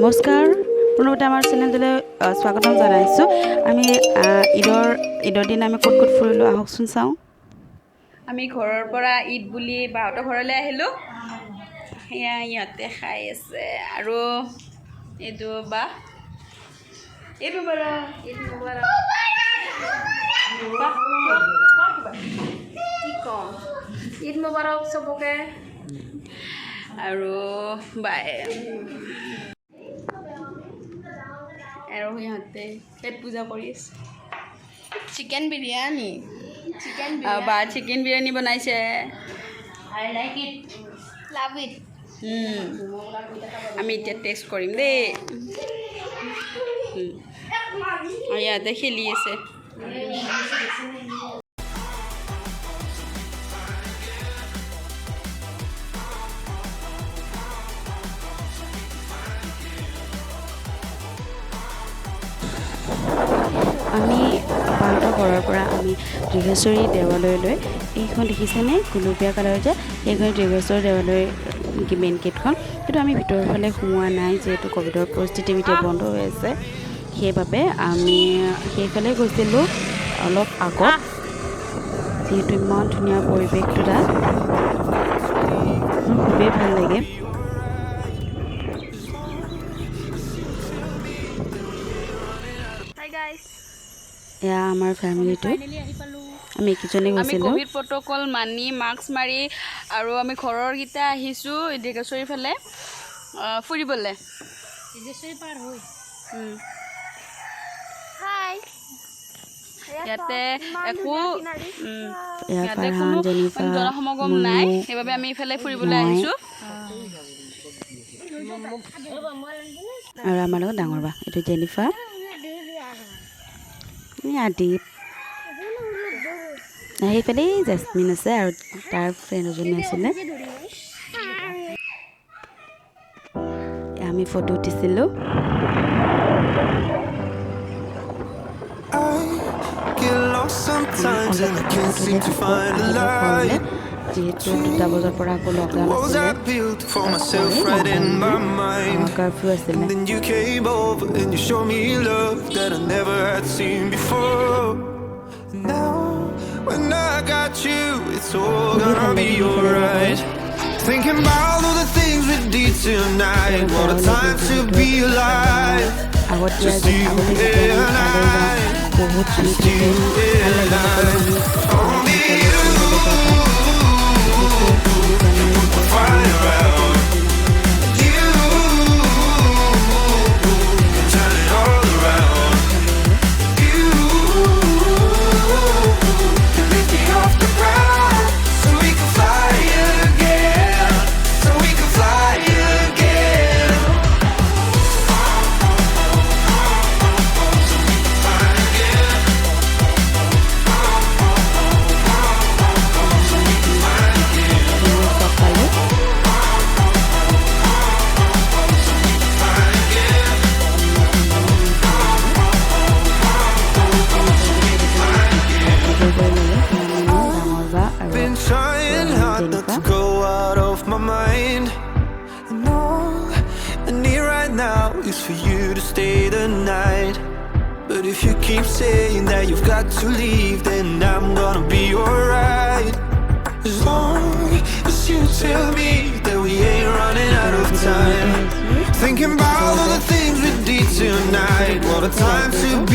নমস্কাৰ পুনৰতে আমাৰ চেনেললৈ স্বাগতম জনাইছোঁ আমি ঈদৰ দিন আমি ক'ত ফুৰিলোঁ আহকচোন চাওঁ আমি ঘৰৰ পৰা ঈদ বুলি বাহঁতৰ ঘৰলৈ আহিলোঁ সেয়া ইহঁতে খাই আছে আৰু এইটো বা ঈদ মুবাৰক কি কম ঈদ মুবাৰক চবকে আৰু বাই আৰু সিহঁতে পেট পূজা কৰি আছে চিকেন বিৰিয়ানী বা চিকেন বিৰিয়ানী বনাইছে I like it love it আমি এতিয়া টেষ্ট কৰিম দেই আৰু ইয়াতে খেলি আছে আমি বাহঁতৰ ঘৰৰ পৰা আমি দীৰ্ঘেশ্বৰী দেৱালয়লৈ এইখন দেখিছেনে গুলপীয়া কালাৰ যে এইখন দীৰ্ঘেশ্বৰী দেৱালয় নেকি মেইন গেটখন কিন্তু আমি ভিতৰৰ ফালে সোমোৱা নাই যিহেতু ক'ভিডৰ পৰিস্থিতি এতিয়া বন্ধ হৈ আছে সেইবাবে আমি সেইফালে গৈছিলোঁ অলপ আগত যিহেতু ইমান ধুনীয়া পৰিৱেশটো তাত খুবেই ভাল লাগে এয়া আমাৰ ফেমিলিটো আমি কিজনে গৈছিলোঁ আমি ক'ভিড প্ৰট'কল মানি মাস্ক মাৰি আৰু আমি ঘৰৰকেইটা আহিছোঁ দীৰ্ঘেশ্বৰীৰ ফালে ফুৰিবলৈ দীৰ্ঘেশ্বৰী পাৰ হৈ ইয়াতে একো ইয়াতে কোনো জনসমাগম নাই সেইবাবে আমি ইফালে ফুৰিবলৈ আহিছোঁ আৰু আমাৰ লগত ডাঙৰ বা এইটো জেনিফাৰ আদিপ সেইফালে জেচমিন আছে আৰু তাৰ ফ্ৰেণ্ড এজনী আছিলে আমি ফটো উঠিছিলোঁ যিহেতু 2টা বজাৰ পৰা আকৌ লকডাউন আছিলে কাৰ্ফিউ আছিলে When I got you, it's all gonna be alright. Thinking about all the things we did tonight. What a time to be alive. Just you and I. Just you and I. Only you. We'll find around. You. Turn it all around. You. Lift me off the ground so we can fly again. So we can fly again. So we can fly again. So we can fly again. Been trying hard not to go out of my mind. And all I need right now is for you to stay the night. But if you keep saying that you've got to leave, then I'm gonna be alright. As long as you tell me that we ain't running out of time. Thinking about all the things we did tonight. What a time to be